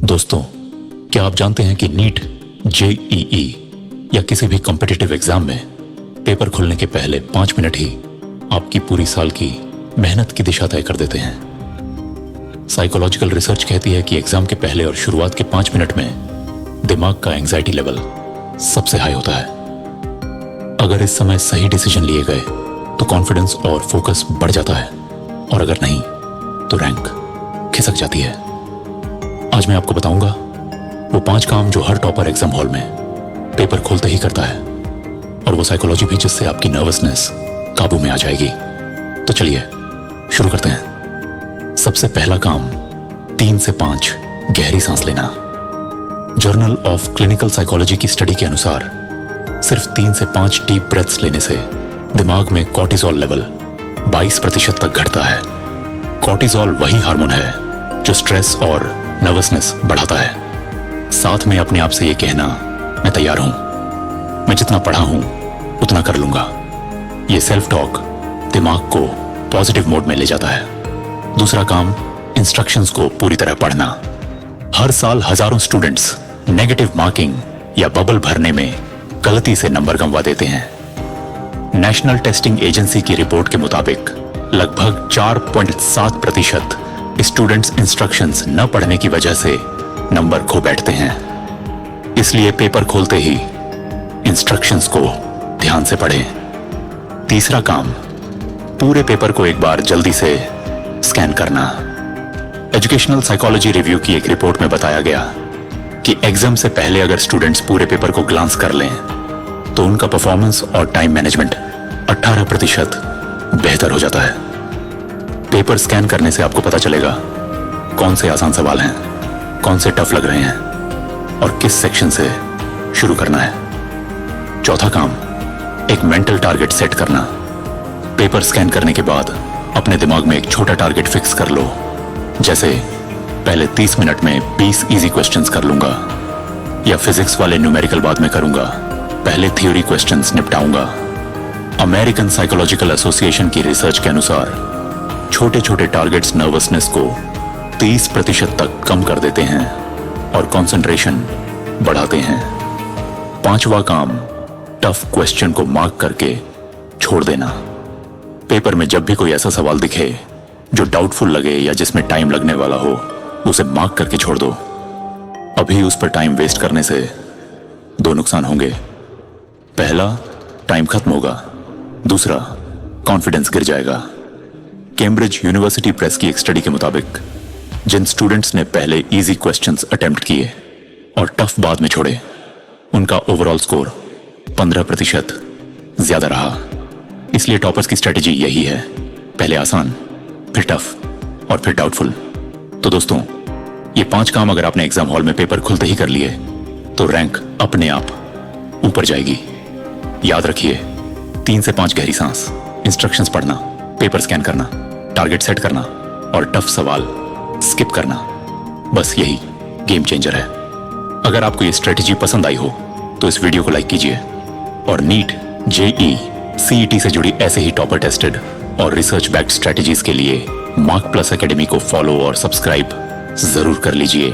दोस्तों, क्या आप जानते हैं कि नीट, जेईई या किसी भी कॉम्पिटिटिव एग्जाम में पेपर खुलने के पहले 5 मिनट ही आपकी पूरी साल की मेहनत की दिशा तय कर देते हैं। साइकोलॉजिकल रिसर्च कहती है कि एग्जाम के पहले और शुरुआत के 5 मिनट में दिमाग का एंजाइटी लेवल सबसे हाई होता है। अगर इस समय सही डिसीजन लिए गए तो कॉन्फिडेंस और फोकस बढ़ जाता है, और अगर नहीं तो रैंक खिसक जाती है। आज मैं आपको बताऊंगा वो 5 काम जो हर टॉपर एग्जाम हॉल में पेपर खोलते ही करता है, और वो साइकोलॉजी भी जिससे आपकी नर्वसनेस काबू में आ जाएगी। तो चलिए शुरू करते हैं। सबसे पहला काम 3 से 5 गहरी सांस लेना। जर्नल ऑफ क्लिनिकल साइकोलॉजी की स्टडी के अनुसार सिर्फ 3 से 5 डीप ब्रेथ्स लेने से दिमाग में कॉर्टिसोल लेवल 22% तक घटता है। कॉर्टिसोल वही हार्मोन है जो स्ट्रेस और नर्वसनेस बढ़ाता है। साथ में अपने आप से ये कहना, मैं तैयार हूं, मैं जितना पढ़ा हूं उतना कर लूंगा। ये सेल्फ टॉक दिमाग को पॉजिटिव मोड में ले जाता है। दूसरा काम, इंस्ट्रक्शंस को पूरी तरह पढ़ना। हर साल हजारों स्टूडेंट्स नेगेटिव मार्किंग या बबल भरने में गलती से नंबर गंवा देते हैं। नेशनल टेस्टिंग एजेंसी की रिपोर्ट के मुताबिक लगभग 4.7% स्टूडेंट्स इंस्ट्रक्शंस न पढ़ने की वजह से नंबर खो बैठते हैं। इसलिए पेपर खोलते ही इंस्ट्रक्शंस को ध्यान से पढ़ें। तीसरा काम, पूरे पेपर को एक बार जल्दी से स्कैन करना। एजुकेशनल साइकोलॉजी रिव्यू की एक रिपोर्ट में बताया गया कि एग्जाम से पहले अगर स्टूडेंट्स पूरे पेपर को ग्लांस कर लें तो उनका परफॉर्मेंस और टाइम मैनेजमेंट 18% बेहतर हो जाता है। पेपर स्कैन करने से आपको पता चलेगा कौन से आसान सवाल हैं, कौन से टफ लग रहे हैं और किस सेक्शन से शुरू करना है। चौथा काम, एक मेंटल टारगेट सेट करना। पेपर स्कैन करने के बाद अपने दिमाग में एक छोटा टारगेट फिक्स कर लो, जैसे पहले 30 मिनट में 20 इजी क्वेश्चंस कर लूंगा, या फिजिक्स वाले न्यूमेरिकल बाद में करूंगा, पहले थ्योरी क्वेश्चंस निपटाऊंगा। अमेरिकन साइकोलॉजिकल एसोसिएशन की रिसर्च के अनुसार छोटे छोटे टारगेट्स नर्वसनेस को 30% तक कम कर देते हैं और कंसंट्रेशन बढ़ाते हैं। पांचवा काम, टफ क्वेश्चन को मार्क करके छोड़ देना। पेपर में जब भी कोई ऐसा सवाल दिखे जो डाउटफुल लगे या जिसमें टाइम लगने वाला हो, उसे मार्क करके छोड़ दो। अभी उस पर टाइम वेस्ट करने से 2 नुकसान होंगे। पहला, टाइम खत्म होगा। दूसरा, कॉन्फिडेंस गिर जाएगा। कैम्ब्रिज यूनिवर्सिटी प्रेस की एक स्टडी के मुताबिक जिन स्टूडेंट्स ने पहले इजी क्वेश्चंस अटेम्प्ट किए और टफ बाद में छोड़े, उनका ओवरऑल स्कोर 15% ज्यादा रहा। इसलिए टॉपर्स की स्ट्रेटेजी यही है, पहले आसान, फिर टफ और फिर डाउटफुल। तो दोस्तों, ये 5 काम अगर आपने एग्जाम हॉल में पेपर खुलते ही कर लिए तो रैंक अपने आप ऊपर जाएगी। याद रखिए, 3 से 5 गहरी सांस, इंस्ट्रक्शंस पढ़ना, पेपर स्कैन करना, टारगेट सेट करना और टफ सवाल स्किप करना, बस यही गेम चेंजर है। अगर आपको ये स्ट्रेटेजी पसंद आई हो तो इस वीडियो को लाइक कीजिए, और नीट, जेईई, सीईटी से जुड़ी ऐसे ही टॉपर टेस्टेड और रिसर्च बैक्ड स्ट्रेटेजीज के लिए मार्क प्लस एकेडमी को फॉलो और सब्सक्राइब जरूर कर लीजिए।